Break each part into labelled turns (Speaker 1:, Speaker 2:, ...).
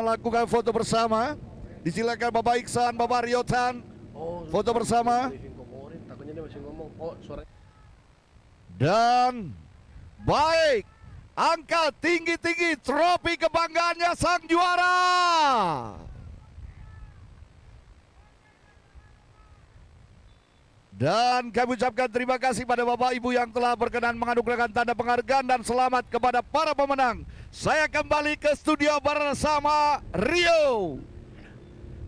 Speaker 1: lakukan foto bersama. Disilakan Bapak Iksan, Bapak Riotan, foto bersama.
Speaker 2: Takutnya dia masih ngomong. Oh, suara.
Speaker 1: Dan baik, angkat tinggi-tinggi trofi kebanggaannya sang juara. Dan kami ucapkan terima kasih pada Bapak Ibu yang telah berkenan menganugerahkan tanda penghargaan dan selamat kepada para pemenang. Saya kembali ke studio bersama Rio.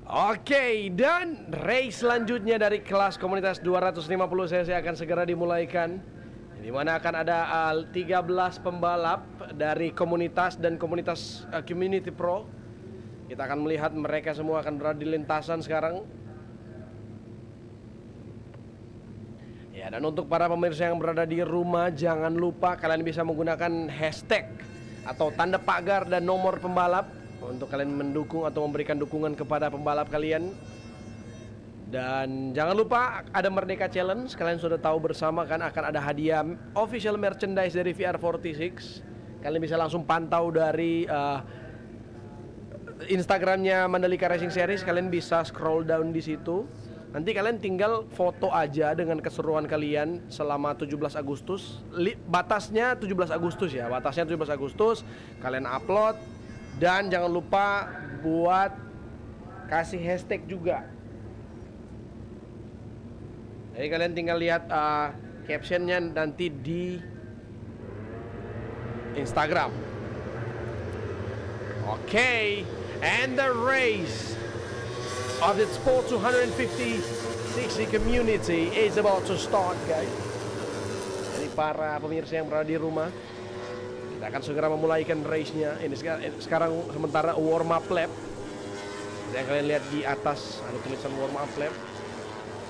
Speaker 2: Oke, dan race selanjutnya dari kelas komunitas 250 cc akan segera dimulaikan, di mana akan ada 13 pembalap dari komunitas dan komunitas Community Pro. Kita akan melihat mereka semua akan berada di lintasan sekarang. Ya, dan untuk para pemirsa yang berada di rumah, jangan lupa kalian bisa menggunakan hashtag atau tanda pagar dan nomor pembalap untuk kalian mendukung atau memberikan dukungan kepada pembalap kalian. Dan jangan lupa ada Merdeka Challenge. Kalian sudah tahu bersama kan akan ada hadiah official merchandise dari VR46. Kalian bisa langsung pantau dari Instagramnya Mandalika Racing Series. Kalian bisa scroll down di situ. Nanti kalian tinggal foto aja dengan keseruan kalian selama 17 Agustus. Batasnya 17 Agustus ya. Batasnya 17 Agustus. Kalian upload. Dan jangan lupa buat kasih hashtag juga. Jadi kalian tinggal lihat captionnya nanti di Instagram. Oke, and the race of the Sport 250 cc community is about to start, guys. Jadi para pemirsa yang berada di rumah, kita akan segera memulaikan race-nya. Ini sekarang sementara warm up lap. Yang kalian lihat di atas ada tulisan warm up lap.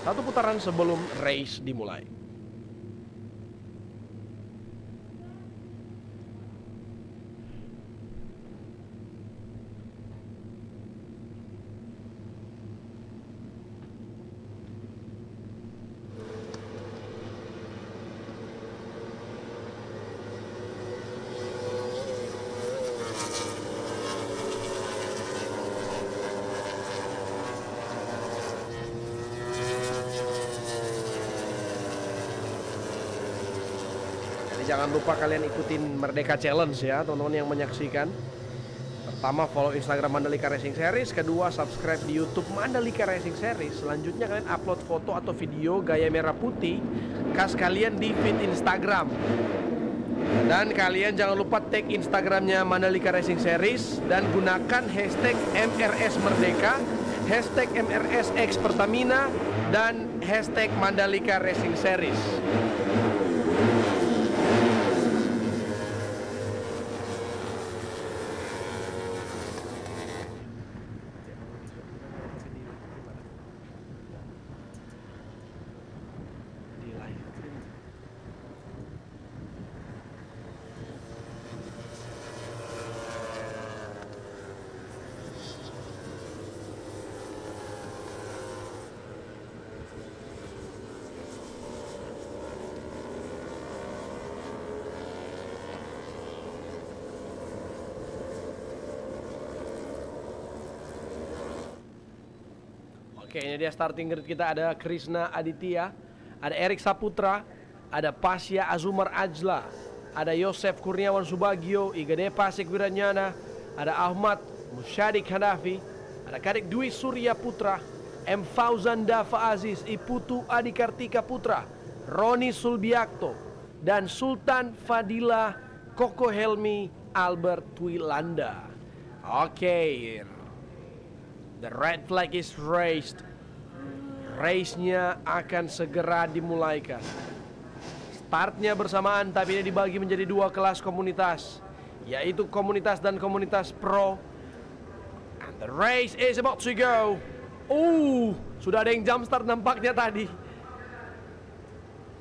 Speaker 2: Satu putaran sebelum race dimulai. Jangan lupa kalian ikutin Merdeka Challenge ya teman-teman yang menyaksikan. Pertama, follow Instagram Mandalika Racing Series. Kedua, subscribe di YouTube Mandalika Racing Series. Selanjutnya kalian upload foto atau video gaya merah putih khas kalian di feed Instagram. Dan kalian jangan lupa tag Instagramnya Mandalika Racing Series dan gunakan hashtag MRS Merdeka, hashtag MRSX Pertamina, dan hashtag Mandalika Racing Series. Oke, ini dia starting grid kita. Ada Krishna Aditya, ada Erik Saputra, ada Pasya Azumar Ajla, ada Yosef Kurniawan Subagio, Igade Pasik Wiranyana, ada Ahmad Musyadik Hanafi, ada Kadek Dwi Surya Putra, M. Fauzan Dafa Aziz, Iputu Adi Kartika Putra, Roni Sulbiakto, dan Sultan Fadila Koko Helmi Albert Twilanda. Oke, the red flag is raised. Race-nya akan segera dimulaikan. Startnya bersamaan, tapi ini dibagi menjadi dua kelas komunitas, yaitu komunitas dan komunitas pro. And the race is about to go. Sudah ada yang jump start nampaknya tadi.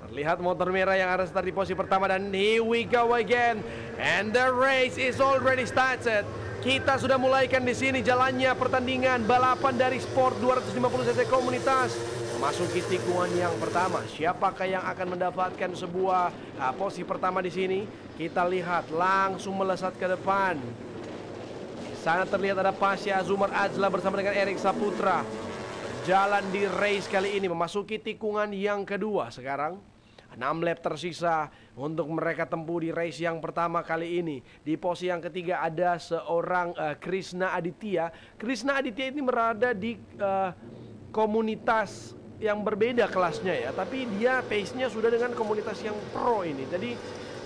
Speaker 2: Terlihat motor merah yang ada start di posisi pertama, dan here we go again. And the race is already started. Kita sudah mulaikan di sini jalannya pertandingan balapan dari Sport 250 cc komunitas. Memasuki tikungan yang pertama. Siapakah yang akan mendapatkan sebuah posisi pertama di sini? Kita lihat langsung melesat ke depan. sana terlihat ada Pasha Azumar Ajla bersama dengan Erik Saputra. Jalan di race kali ini memasuki tikungan yang kedua sekarang. 6 lap tersisa untuk mereka tempuh di race yang pertama kali ini. Di posisi yang ketiga ada seorang Krishna Aditya. Krishna Aditya ini berada di komunitas yang berbeda kelasnya ya, tapi dia pace-nya sudah dengan komunitas yang pro ini. Jadi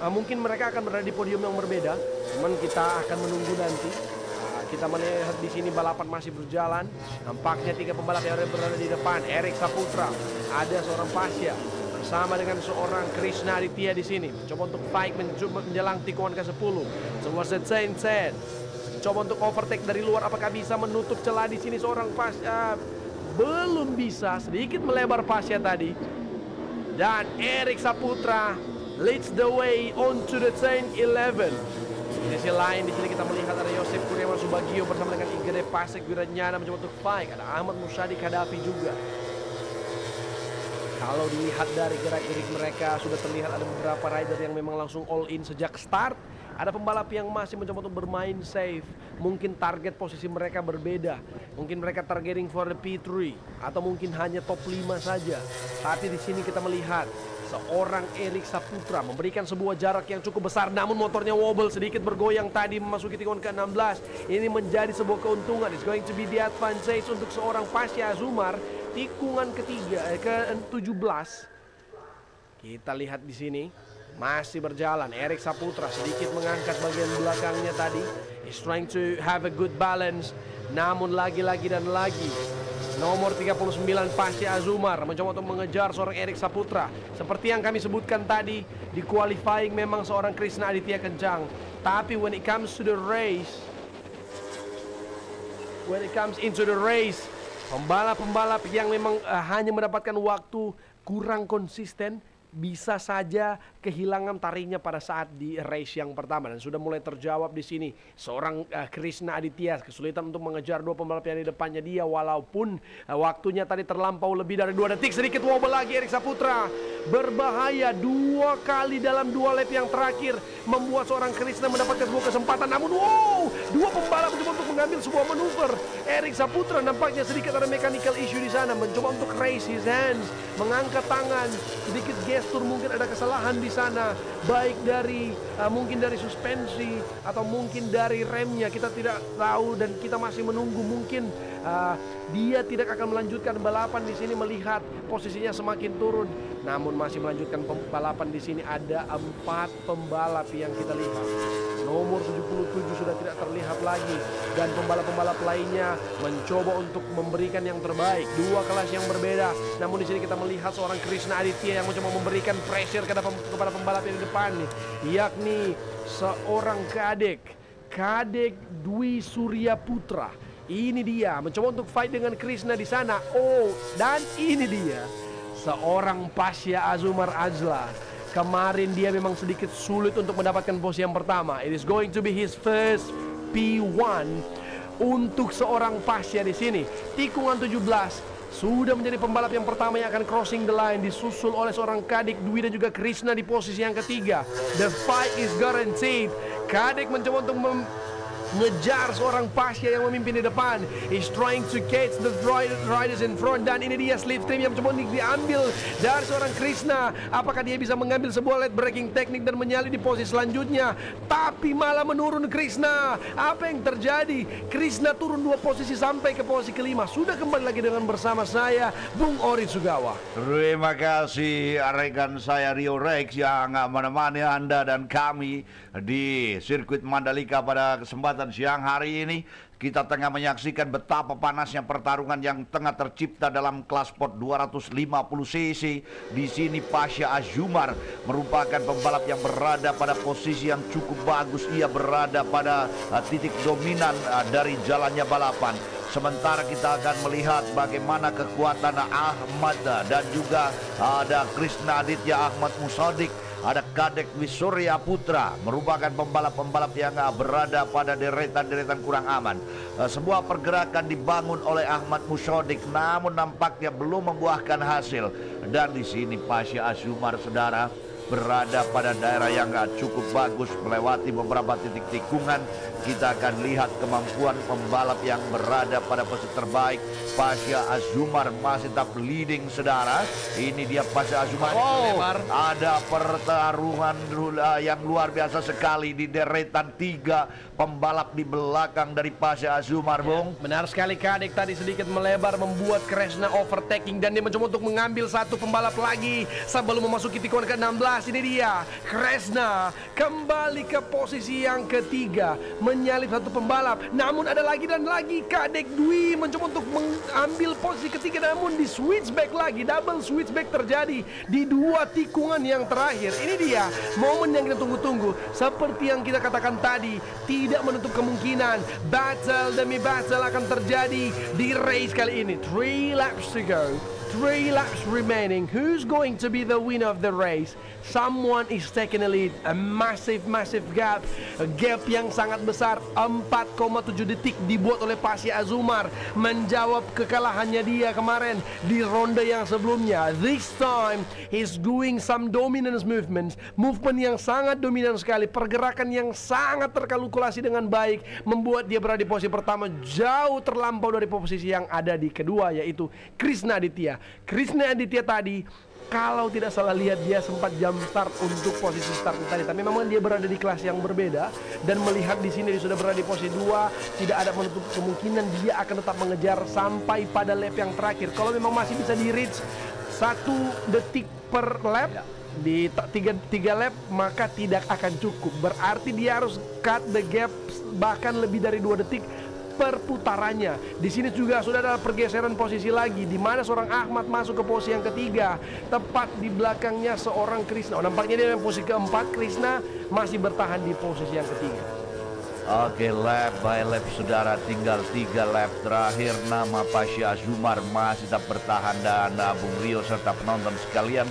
Speaker 2: mungkin mereka akan berada di podium yang berbeda. Cuman kita akan menunggu nanti. Kita melihat di sini balapan masih berjalan. Nampaknya 3 pembalap yang berada di depan. Erik Saputra, ada seorang Pasha bersama dengan seorang Krishna Aditya di sini. Mencoba untuk fight menjelang tikungan ke-10. Towards the Saint. Coba untuk overtake dari luar, apakah bisa menutup celah di sini seorang Pasha? Belum bisa, sedikit melebar Pasha tadi. Dan Erik Saputra leads the way onto the Saint 11. Di sisi lain di sini kita melihat ada Yosef Kurniawan Subagio bersama dengan Igede Pasek Wiranyana mencoba untuk fight. Ada Ahmad Musyadi Kadafi juga. Kalau dilihat dari gerak-gerik mereka, sudah terlihat ada beberapa rider yang memang langsung all in sejak start. Ada pembalap yang masih mencoba untuk bermain safe. Mungkin target posisi mereka berbeda. Mungkin mereka targeting for the P3 atau mungkin hanya top 5 saja. Tapi di sini kita melihat seorang Erik Saputra memberikan sebuah jarak yang cukup besar, namun motornya wobble sedikit bergoyang tadi memasuki tikungan ke-16. Ini menjadi sebuah keuntungan. It's going to be the advantage untuk seorang Pasha Azumar. Tikungan ketiga ke-17. Kita lihat di sini masih berjalan. Erik Saputra sedikit mengangkat bagian belakangnya tadi. He's trying to have a good balance. Namun lagi-lagi dan lagi nomor 39 Pasha Azumar mencoba untuk mengejar seorang Erik Saputra. Seperti yang kami sebutkan tadi, di qualifying memang seorang Krishna Aditya kencang. Tapi when it comes into the race, pembalap-pembalap yang memang hanya mendapatkan waktu kurang konsisten bisa saja kehilangan taringnya pada saat di race yang pertama. Dan sudah mulai terjawab di sini. Seorang Krishna Aditya kesulitan untuk mengejar 2 pembalap yang di depannya dia, walaupun waktunya tadi terlampau lebih dari 2 detik. Sedikit wobble lagi Erik Saputra. Berbahaya 2 kali dalam 2 lap yang terakhir, membuat seorang Krishna mendapatkan sebuah kesempatan. Namun 2 pembalap mencoba untuk mengambil sebuah manuver. Erik Saputra nampaknya sedikit ada mechanical issue di sana, mencoba untuk raise his hands, mengangkat tangan, sedikit gestur, mungkin ada kesalahan di sana, baik dari mungkin dari suspensi atau mungkin dari remnya. Kita tidak tahu dan kita masih menunggu. Mungkin dia tidak akan melanjutkan balapan di sini melihat posisinya semakin turun. Namun masih melanjutkan balapan di sini. Ada 4 pembalap yang kita lihat. Nomor 77 sudah tidak terlihat lagi, dan pembalap-pembalap lainnya mencoba untuk memberikan yang terbaik. 2 kelas yang berbeda. Namun di sini kita melihat seorang Krishna Aditya yang mencoba memberikan pressure kepada pembalap yang di depan, yakni seorang Kadek Dwi Surya Putra. Ini dia mencoba untuk fight dengan Krishna di sana. Dan ini dia seorang Pasha Azumar Ajla. Kemarin dia memang sedikit sulit untuk mendapatkan posisi yang pertama. It is going to be his first P1 untuk seorang Pasha di sini. Tikungan 17 sudah menjadi pembalap yang pertama yang akan crossing the line, disusul oleh seorang Kadek Dwi dan juga Krishna di posisi yang ketiga. The fight is guaranteed. Kadek mencoba untuk ngejar seorang Pasha yang memimpin di depan. He's trying to catch the riders in front. Dan ini dia slipstream yang mencoba diambil dari seorang Krishna. Apakah dia bisa mengambil sebuah late braking teknik dan menyalip di posisi selanjutnya? Tapi malah menurun Krishna. Apa yang terjadi? Krishna turun 2 posisi sampai ke posisi ke-5. Sudah kembali lagi dengan bersama saya, Bung Ori Sugawa.
Speaker 1: Terima kasih rekan saya Rio Rex yang menemani Anda dan kami di sirkuit Mandalika pada kesempatan siang hari ini. Kita tengah menyaksikan betapa panasnya pertarungan yang tengah tercipta dalam kelas sport 250 cc. Di sini Pasha Azumar merupakan pembalap yang berada pada posisi yang cukup bagus. Ia berada pada titik dominan dari jalannya balapan. Sementara kita akan melihat bagaimana kekuatan Ahmad dan juga ada Krishna Aditya, Ahmad Musadik, ada Kadek Wisurya Putra, merupakan pembalap-pembalap yang berada pada deretan-deretan kurang aman. Sebuah pergerakan dibangun oleh Ahmad Musadik, namun nampaknya belum membuahkan hasil. Dan di sini Pasha Azumar, saudara, berada pada daerah yang cukup bagus, melewati beberapa titik tikungan. kita akan lihat kemampuan pembalap yang berada pada posisi terbaik. Pasha Azumar masih tetap leading, saudara. Ini dia Pasha Azumar. Ada pertarungan yang luar biasa sekali di deretan 3 pembalap di belakang dari Pasha Azumar, Bung.
Speaker 2: Benar sekali, Kadek tadi sedikit melebar membuat Kresna overtaking dan dia mencoba untuk mengambil satu pembalap lagi sebelum memasuki tikungan ke-16. Ini dia Kresna kembali ke posisi yang ketiga, menyalip satu pembalap. Namun ada lagi dan lagi Kadek Dwi mencoba untuk mengambil posisi ketiga, namun di switchback lagi, double switchback terjadi di 2 tikungan yang terakhir. Ini dia momen yang kita tunggu-tunggu. Seperti yang kita katakan tadi, tidak menutup kemungkinan battle demi battle akan terjadi di race kali ini. 3 laps to go, 3 laps remaining. Who's going to be the winner of the race? Someone is taking a lead. A massive gap. A gap yang sangat besar. 4,7 detik dibuat oleh Pasha Azumar menjawab kekalahannya dia kemarin di ronde yang sebelumnya. This time he's doing some dominance movements. Movement yang sangat dominan sekali. Pergerakan yang sangat terkalkulasi dengan baik, membuat dia berada di posisi pertama, jauh terlampau dari posisi yang ada di kedua, yaitu Kresna Aditya. Kresna Aditya tadi, kalau tidak salah lihat, dia sempat jump start untuk posisi start tadi, tapi memang dia berada di kelas yang berbeda. Dan melihat di sini dia sudah berada di posisi 2, tidak ada menutup kemungkinan dia akan tetap mengejar sampai pada lap yang terakhir. Kalau memang masih bisa di reach 1 detik per lap di 3 lap, maka tidak akan cukup. Berarti dia harus cut the gap bahkan lebih dari 2 detik per putarannya. Di sini juga sudah ada pergeseran posisi lagi, di mana seorang Ahmad masuk ke posisi yang ketiga, tepat di belakangnya seorang Kresna. Nampaknya dia yang posisi keempat, Kresna masih bertahan di posisi yang ketiga.
Speaker 1: Oke, lap by lap, saudara, tinggal 3 lap terakhir. Nama Pasha Azumar masih tetap bertahan, dan Bung Rio serta penonton sekalian,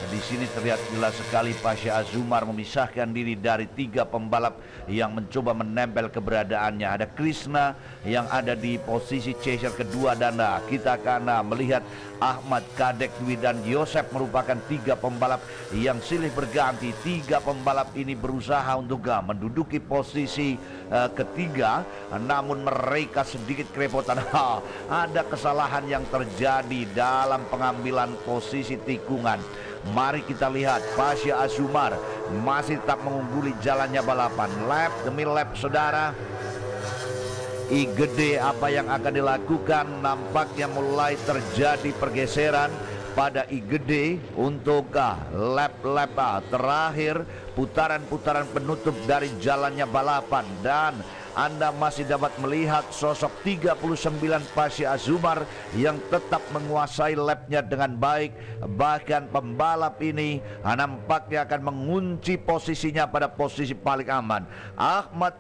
Speaker 1: di sini terlihat jelas sekali Pasha Azumar memisahkan diri dari 3 pembalap yang mencoba menempel keberadaannya. Ada Kresna yang ada di posisi chaser kedua, dan kita akan melihat Ahmad, Kadek Dwi, dan Yosef merupakan 3 pembalap yang silih berganti. 3 pembalap ini berusaha untuk menduduki posisi ketiga, namun mereka sedikit kerepotan. Ada kesalahan yang terjadi dalam pengambilan posisi tikungan. Mari kita lihat Pasha Azumar masih tetap mengungguli jalannya balapan, lap demi lap, saudara. Igede, apa yang akan dilakukan? Nampaknya mulai terjadi pergeseran pada Igede untuk lap-lap terakhir, putaran-putaran penutup dari jalannya balapan. Dan Anda masih dapat melihat sosok 39 Pasha Azumar yang tetap menguasai lapnya dengan baik. Bahkan pembalap ini nampaknya akan mengunci posisinya pada posisi paling aman. Ahmad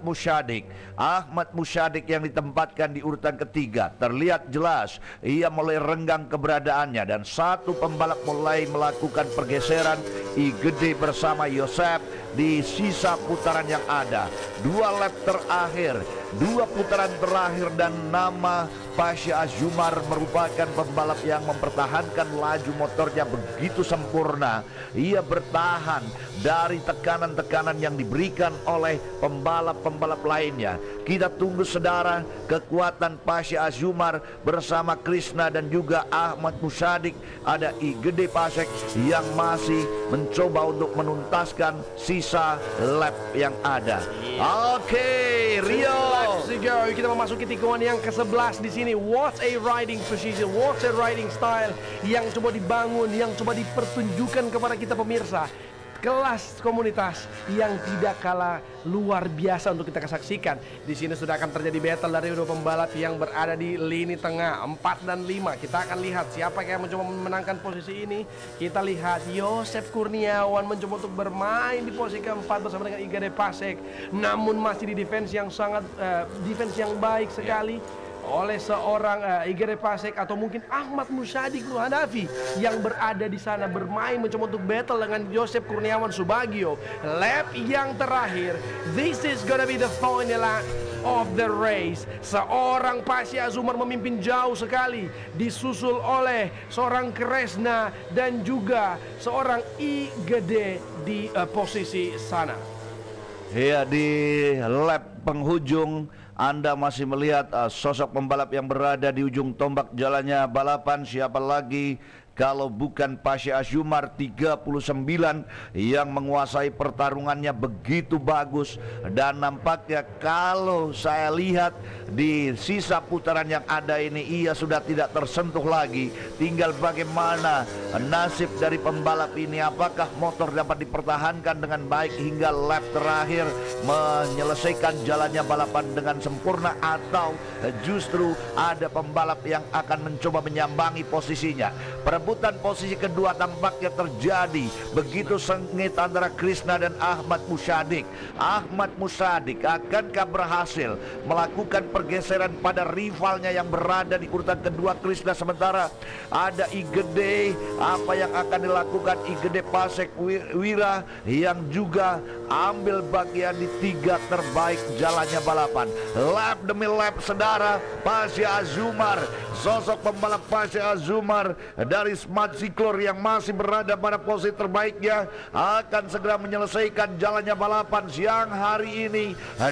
Speaker 1: Musyadik yang ditempatkan di urutan ketiga, terlihat jelas ia mulai renggang keberadaannya, dan satu pembalap mulai melakukan pergeseran. Igede bersama Yosef di sisa putaran yang ada. 2 lap terakhir, 2 putaran terakhir, dan nama Pasha Azumar merupakan pembalap yang mempertahankan laju motornya begitu sempurna. Ia bertahan dari tekanan-tekanan yang diberikan oleh pembalap-pembalap lainnya. Kita tunggu, saudara, kekuatan Pasha Azumar bersama Kresna dan juga Ahmad Musyadik. Ada Igede Pasek yang masih mencoba untuk menuntaskan sisa lap yang ada. Oke, Rio.
Speaker 2: Kita memasuki tikungan yang ke-11 di sini. What a riding position, what a riding style yang coba dibangun, yang coba dipertunjukkan kepada kita pemirsa. Kelas komunitas yang tidak kalah luar biasa untuk kita saksikan. Di sini sudah akan terjadi battle dari 2 pembalap yang berada di lini tengah 4 dan 5. Kita akan lihat siapa yang mencoba memenangkan posisi ini. Kita lihat Yosef Kurniawan mencoba untuk bermain di posisi keempat bersama dengan Igede Pasek, namun masih di defense yang sangat defense yang baik sekali oleh seorang Igede Pasek atau mungkin Ahmad Musyadik Nur Hanafi yang berada di sana bermain mencoba untuk battle dengan Yosef Kurniawan Subagio. Lap yang terakhir, this is gonna be the final lap of the race. Seorang Pasha Azumar memimpin jauh sekali, disusul oleh seorang Kresna dan juga seorang Igede di posisi sana.
Speaker 1: Ya, di lap penghujung Anda masih melihat sosok pembalap yang berada di ujung tombak jalannya balapan. Siapa lagi kalau bukan Pasha Azumar 39 yang menguasai pertarungannya begitu bagus. Dan nampaknya kalau saya lihat di sisa putaran yang ada ini, ia sudah tidak tersentuh lagi. Tinggal bagaimana nasib dari pembalap ini, apakah motor dapat dipertahankan dengan baik hingga lap terakhir, menyelesaikan jalannya balapan dengan sempurna, atau justru ada pembalap yang akan mencoba menyambangi posisinya. Perebutan posisi kedua tampaknya terjadi begitu sengit antara Krishna dan Ahmad Musadik. Ahmad Musadik akankah berhasil melakukan pergeseran pada rivalnya yang berada di urutan kedua Krishna, sementara ada Igede. Apa yang akan dilakukan Igede Pasek Wira yang juga ambil bagian di 3 terbaik jalannya balapan. Lap demi lap, saudara, Pasha Azumar, sosok pembalap Pasha Azumar dari Smart Cyclor yang masih berada pada posisi terbaiknya, akan segera menyelesaikan jalannya balapan siang hari ini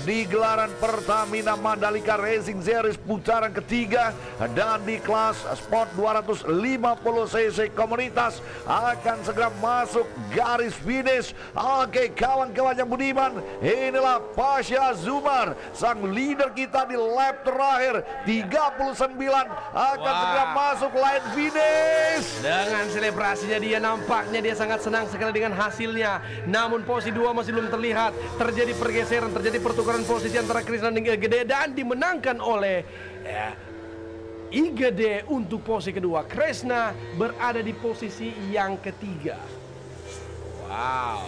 Speaker 1: di gelaran Pertamina Mandalika Racing Series putaran ketiga. Dan di kelas Sport 250cc komunitas akan segera masuk garis finish. Oke, kawan-kawan yang budiman, inilah Pasha Azumar, sang leader kita di lap terakhir 39, akan segera masuk line finish.
Speaker 2: Dengan selebrasinya dia, nampaknya dia sangat senang sekali dengan hasilnya. Namun posisi 2 masih belum terlihat. Terjadi pergeseran, terjadi pertukaran posisi antara Krishna dan Igede, dan dimenangkan oleh Igede untuk posisi kedua. Krishna berada di posisi yang ketiga. Wow.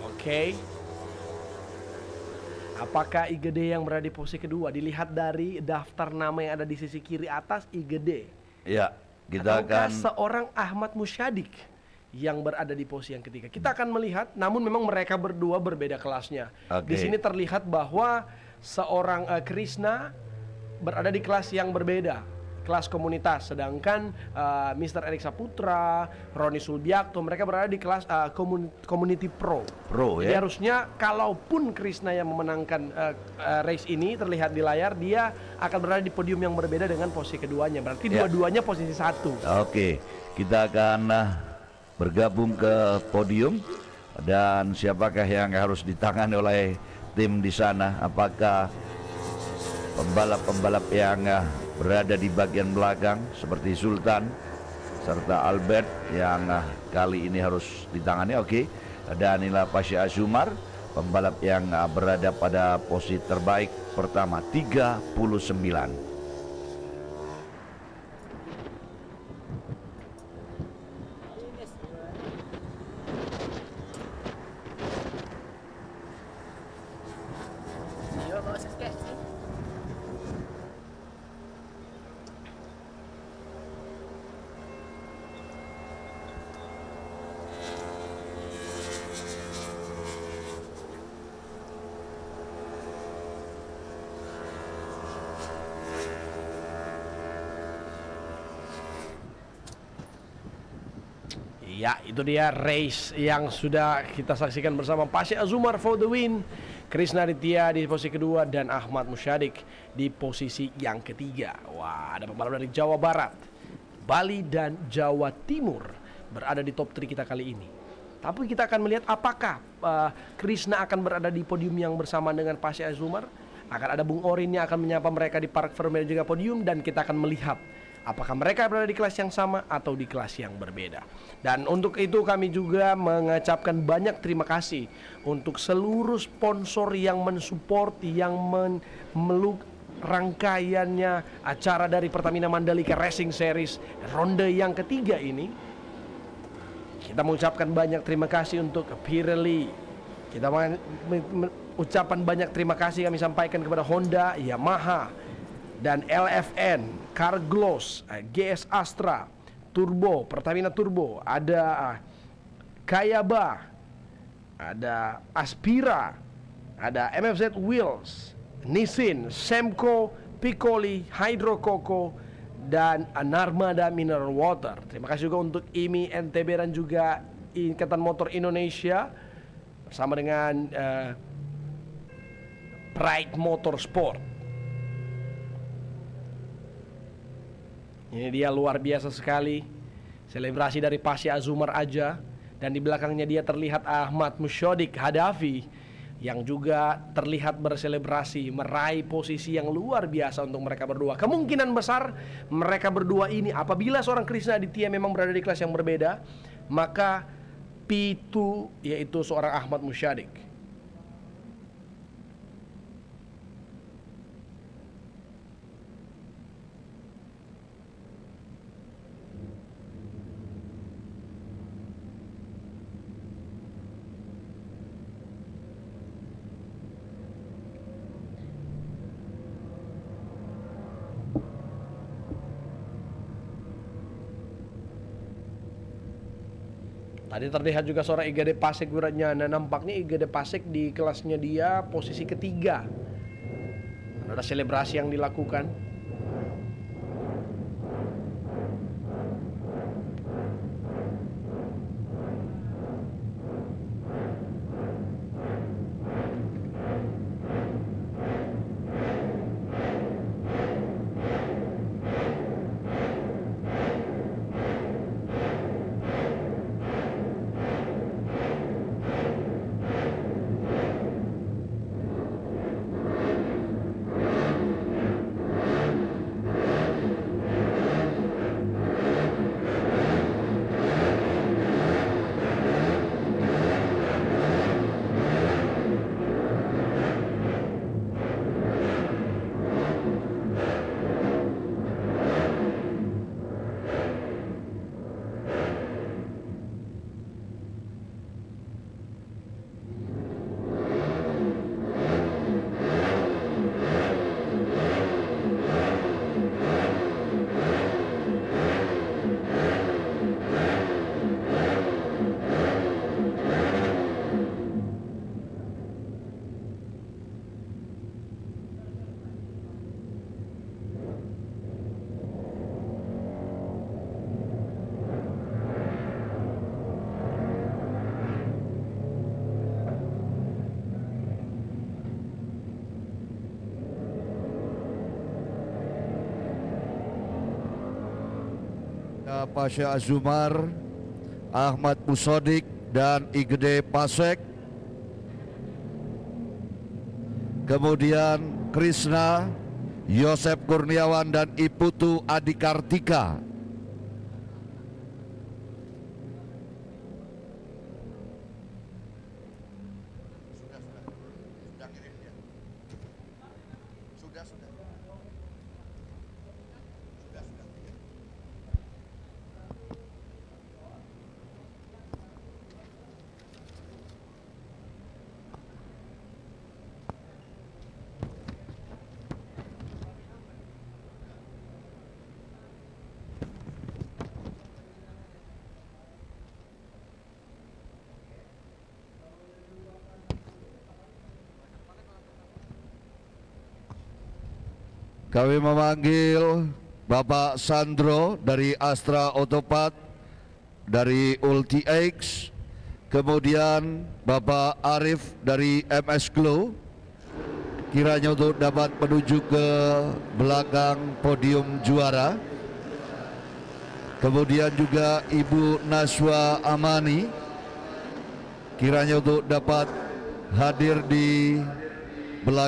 Speaker 2: Oke. Apakah Igede yang berada di posisi kedua? Dilihat dari daftar nama yang ada di sisi kiri atas, Igede.
Speaker 1: Ya, kita akan
Speaker 2: seorang Ahmad Musyadik yang berada di posisi yang ketiga. Kita akan melihat, namun memang mereka berdua berbeda kelasnya. Di sini terlihat bahwa seorang Krishna berada di kelas yang berbeda, kelas komunitas, sedangkan Mr. Erik Saputra, Roni Sulbiakto, mereka berada di kelas Community Pro. Jadi harusnya kalaupun Krishna yang memenangkan race ini terlihat di layar, dia akan berada di podium yang berbeda dengan posisi keduanya. Berarti dua-duanya posisi 1.
Speaker 1: Oke, kita akan bergabung ke podium. Dan siapakah yang harus ditangani oleh tim di sana? Apakah pembalap-pembalap yang berada di bagian belakang seperti Sultan serta Albert yang kali ini harus ditangani? Oke. Dan inilah Pasha Azumar, pembalap yang berada pada posisi terbaik pertama 39.
Speaker 2: Ya, itu dia race yang sudah kita saksikan bersama. Pasha Azumar for the win, Krishna Aditya di posisi kedua, dan Ahmad Musyadik di posisi yang ketiga. Wah, ada pembalap dari Jawa Barat, Bali, dan Jawa Timur berada di top 3 kita kali ini. Tapi kita akan melihat apakah Krishna akan berada di podium yang bersama dengan Pasha Azumar. Akan ada Bung Orin yang akan menyapa mereka di Park Ferme juga podium, dan kita akan melihat apakah mereka berada di kelas yang sama atau di kelas yang berbeda. Dan untuk itu kami juga mengucapkan banyak terima kasih untuk seluruh sponsor yang mensupport, yang memeluk rangkaiannya acara dari Pertamina Mandalika Racing Series ronde yang ketiga ini. Kita mengucapkan banyak terima kasih untuk Pirelli. Kita mengucapkan banyak terima kasih kami sampaikan kepada Honda, Yamaha, dan LFN, Carglass, GS Astra, Turbo, Pertamina Turbo, ada Kayaba, ada Aspira, ada MFZ Wheels, Nissin, Semco, Piccoli, Hydro Coco, dan Narmada Mineral Water. Terima kasih juga untuk IMI NTB dan juga Ikatan Motor Indonesia, bersama dengan Pride Motorsport. Ini dia luar biasa sekali, selebrasi dari Pasha Azumar Adja, dan di belakangnya dia terlihat Ahmad Mushodik Hadafi yang juga terlihat berselebrasi meraih posisi yang luar biasa untuk mereka berdua. Kemungkinan besar mereka berdua ini, apabila seorang Krishna Aditya memang berada di kelas yang berbeda, maka P2 yaitu seorang Ahmad Mushodik. Tadi terlihat juga seorang Igede Pasek Wiranyana. Nampaknya Igede Pasek di kelasnya dia posisi ketiga. Ada selebrasi yang dilakukan.
Speaker 1: Pasha Azumar, Ahmad Mushodik, dan Igede Pasek. Kemudian Krishna, Yosef Kurniawan, dan Iputu Adikartika. Kami memanggil Bapak Sandro dari Astra Autopat, dari UltiX, kemudian Bapak Arif dari MS Glow, kiranya untuk dapat menuju ke belakang podium juara. Kemudian juga Ibu Naswa Amani, kiranya untuk dapat hadir di belakang